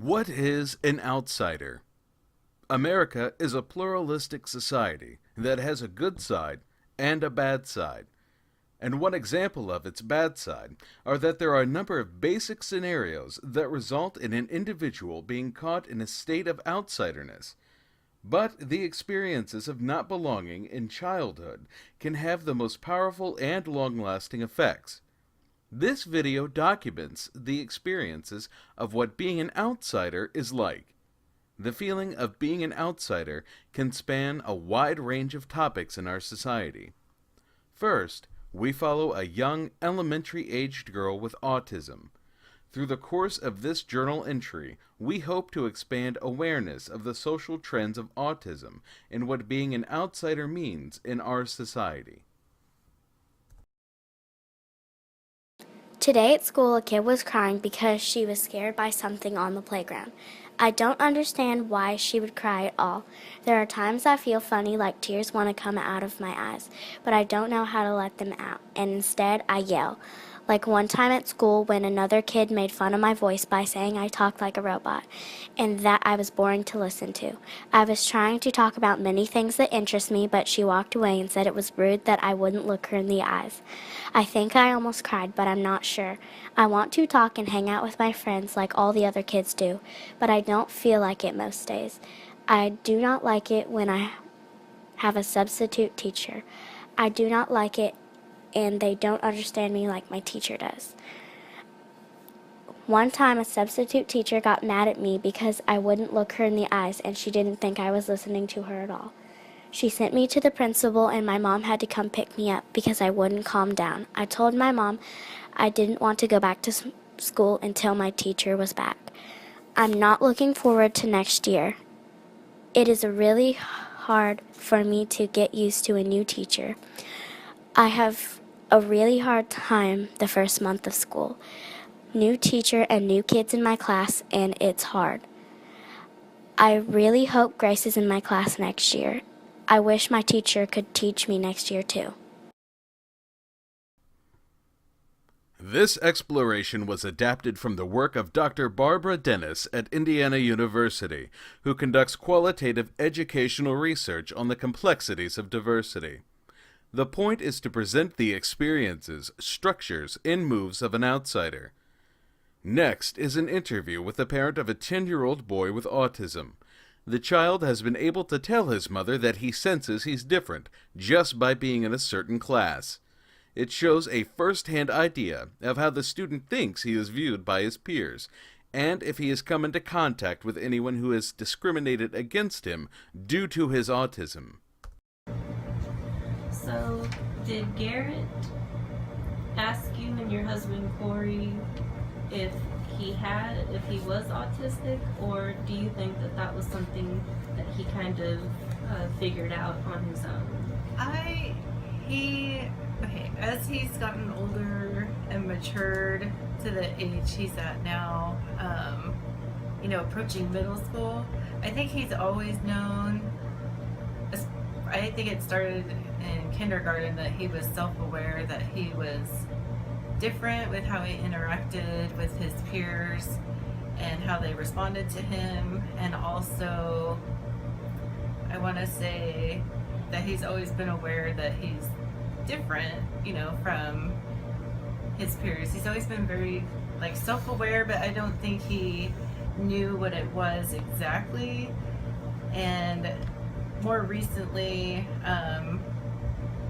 What is an outsider? America is a pluralistic society that has a good side and a bad side. And one example of its bad side are that there are a number of basic scenarios that result in an individual being caught in a state of outsiderness. But the experiences of not belonging in childhood can have the most powerful and long lasting effects. This video documents the experiences of what being an outsider is like. The feeling of being an outsider can span a wide range of topics in our society. First, we follow a young, elementary-aged girl with autism. Through the course of this journal entry, we hope to expand awareness of the social trends of autism and what being an outsider means in our society. Today at school, a kid was crying because she was scared by something on the playground. I don't understand why she would cry at all. There are times I feel funny, like tears want to come out of my eyes, but I don't know how to let them out, and instead I yell. Like one time at school when another kid made fun of my voice by saying I talked like a robot, and that I was boring to listen to. I was trying to talk about many things that interest me, but she walked away and said it was rude that I wouldn't look her in the eyes. I think I almost cried, but I'm not sure. I want to talk and hang out with my friends like all the other kids do, but I don't feel like it most days. I do not like it when I have a substitute teacher. I do not like it and they don't understand me like my teacher does. One time a substitute teacher got mad at me because I wouldn't look her in the eyes and she didn't think I was listening to her at all. She sent me to the principal and my mom had to come pick me up because I wouldn't calm down. I told my mom I didn't want to go back to school until my teacher was back. I'm not looking forward to next year. It is really hard for me to get used to a new teacher. I have a really hard time the first month of school. New teacher and new kids in my class, and it's hard. I really hope Grace is in my class next year. I wish my teacher could teach me next year too. This exploration was adapted from the work of Dr. Barbara Dennis at Indiana University, who conducts qualitative educational research on the complexities of diversity. The point is to present the experiences, structures, and moves of an outsider. Next is an interview with the parent of a 10-year-old boy with autism. The child has been able to tell his mother that he senses he's different just by being in a certain class. It shows a first-hand idea of how the student thinks he is viewed by his peers, and if he has come into contact with anyone who has discriminated against him due to his autism. So, did Garrett ask you and your husband Corey if he was autistic, or do you think that that was something that he kind of figured out on his own? As he's gotten older and matured to the age he's at now, approaching middle school, I think he's always known. I think it started in kindergarten that he was self-aware that he was different with how he interacted with his peers and how they responded to him. And also, I want to say that he's always been aware that he's different, from his peers. He's always been very self-aware, but I don't think he knew what it was exactly. And more recently,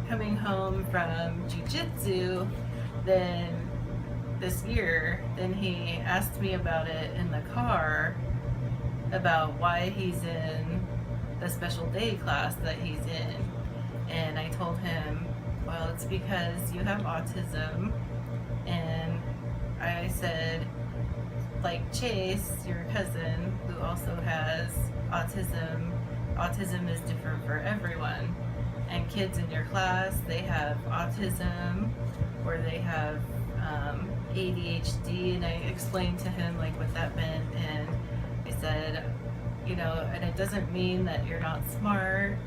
coming home from jiu-jitsu this year, then he asked me about it in the car, about why he's in the special day class that he's in. And I told him, well, it's because you have autism. And I said, like Chase, your cousin, who also has autism is different for everyone. And kids in your class, they have autism or they have ADHD. And I explained to him what that meant. And I said, and it doesn't mean that you're not smart.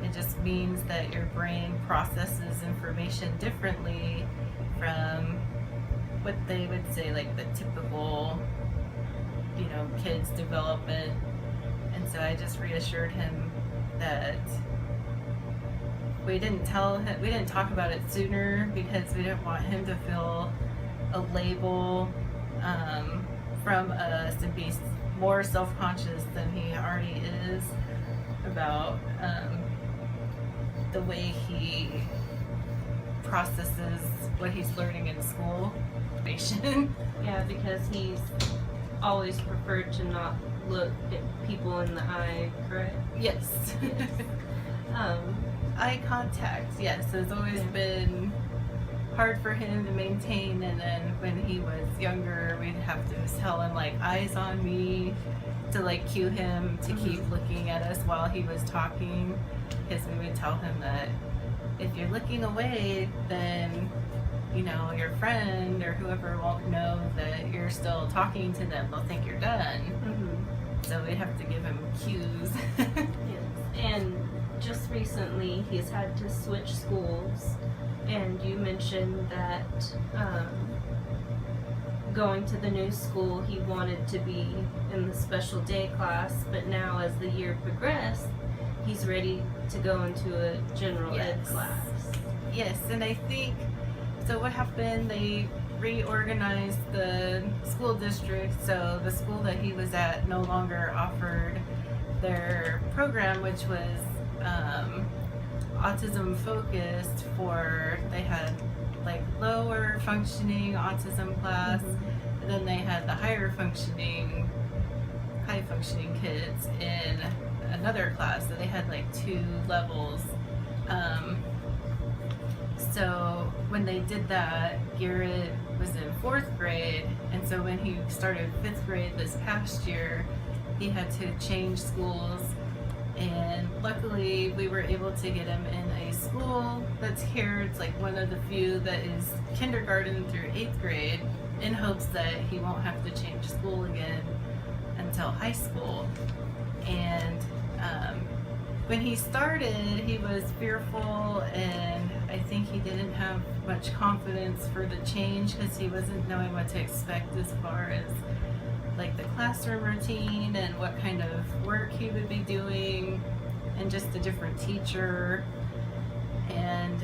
It just means that your brain processes information differently from what they would say the typical kid's development. And so I just reassured him that we didn't talk about it sooner because we didn't want him to feel a label from us and be more self-conscious than he already is about the way he processes what he's learning in school. Yeah, because he's always preferred to not look at people in the eye, correct? Yes. Yes. Eye contact, yes, has always been hard for him to maintain. And then when he was younger, we'd have to tell him, like, eyes on me, to like cue him to keep looking at us while he was talking, because we would tell him that if you're looking away, then your friend or whoever won't know that you're still talking to them. They'll think you're done. So we have to give him cues. Yes. And just recently, he's had to switch schools, and you mentioned that going to the new school, he wanted to be in the special day class, but now as the year progressed, he's ready to go into a general ed class. Yes, and I think, so what happened, they reorganized the school district, so the school that he was at no longer offered their program, which was autism focused. They had like lower functioning autism class, and then they had the high functioning kids in another class. So they had like 2 levels. So when they did that, Garrett was in 4th grade, and so when he started 5th grade this past year, he had to change schools. And luckily, we were able to get him in a school that's here. It's like one of the few that is kindergarten through 8th grade, in hopes that he won't have to change school again until high school. And when he started, he was fearful, and I think he didn't have much confidence for the change because he wasn't knowing what to expect as far as like the classroom routine and what kind of work he would be doing, and just a different teacher. And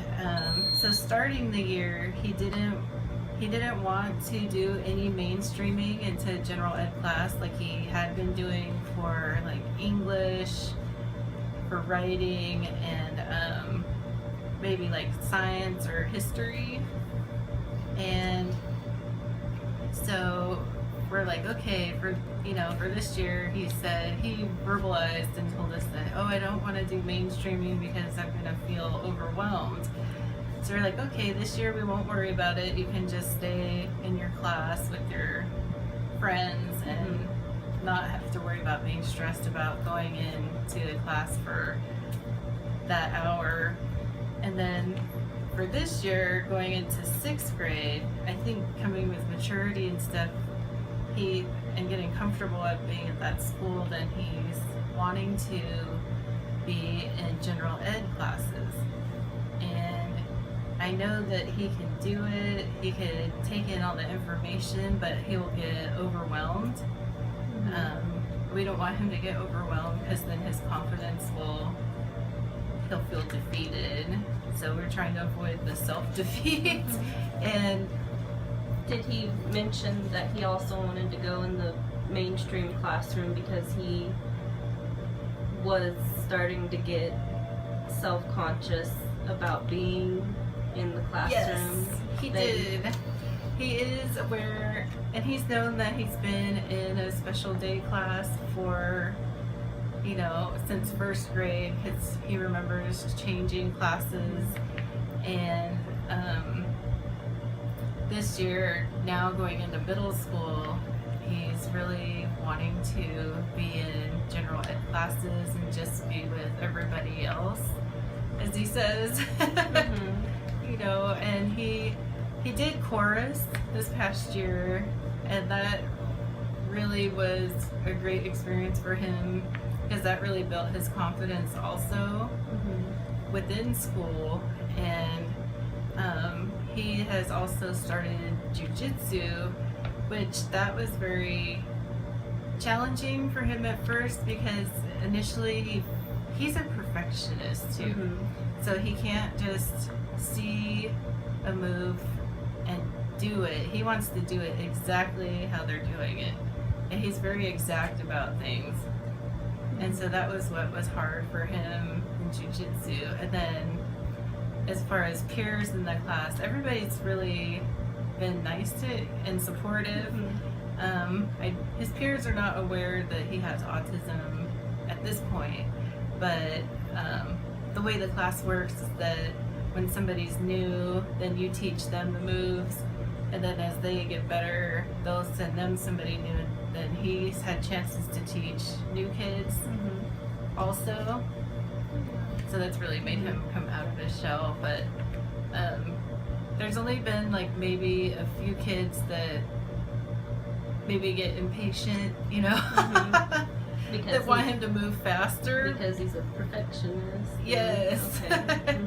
so starting the year, he didn't want to do any mainstreaming into general ed class like he had been doing for like English, for writing, and maybe like science or history. And so we're like, okay, for this year, he verbalized and told us that, I don't want to do mainstreaming because I'm going to feel overwhelmed. So we're like, okay, this year we won't worry about it. You can just stay in your class with your friends and not have to worry about being stressed about going into the class for that hour. And then for this year, going into 6th grade, I think coming with maturity and stuff, and getting comfortable at being at that school, then he's wanting to be in general ed classes. And I know that he can do it. He could take in all the information, but he will get overwhelmed. We don't want him to get overwhelmed because then his confidence he'll feel defeated. So we're trying to avoid the self-defeat. And did he mention that he also wanted to go in the mainstream classroom because he was starting to get self-conscious about being in the classroom? Yes, he did. He is aware, and he's known that he's been in a special day class for, since 1st grade, because he remembers changing classes. And this year, now going into middle school, he's really wanting to be in general ed classes and just be with everybody else, as he says. And he did chorus this past year, and that really was a great experience for him because that really built his confidence also within school. And he has also started jiu-jitsu, which that was very challenging for him at first because initially he's a perfectionist too. So he can't just see a move and do it. He wants to do it exactly how they're doing it. And he's very exact about things. And so that was what was hard for him in jiu-jitsu. And then as far as peers in the class, everybody's really been nice to and supportive. His peers are not aware that he has autism at this point, but the way the class works is that when somebody's new, then you teach them the moves, and then as they get better, they'll send them somebody new. Then he's had chances to teach new kids also. So that's really made him come out of his shell. But there's only been like maybe a few kids that maybe get impatient, you know, that want him to move faster. Because he's a perfectionist. Yes. Okay.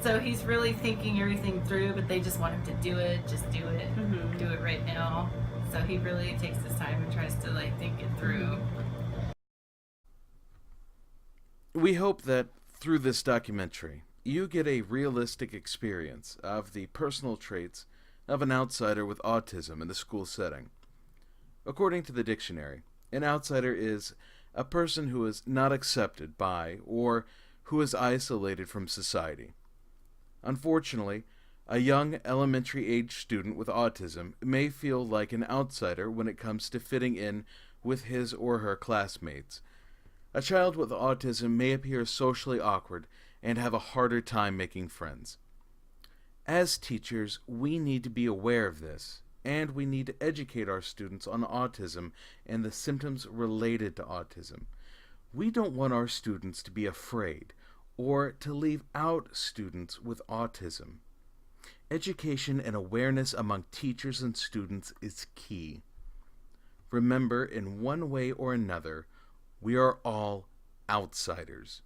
So he's really thinking everything through, but they just want him to do it, just do it, do it right now. So he really takes his time and tries to like think it through. We hope that through this documentary, you get a realistic experience of the personal traits of an outsider with autism in the school setting. According to the dictionary, an outsider is a person who is not accepted by or who is isolated from society. Unfortunately, a young elementary-age student with autism may feel like an outsider when it comes to fitting in with his or her classmates. A child with autism may appear socially awkward and have a harder time making friends. As teachers, we need to be aware of this, and we need to educate our students on autism and the symptoms related to autism. We don't want our students to be afraid or to leave out students with autism. Education and awareness among teachers and students is key. Remember, in one way or another, we are all outsiders.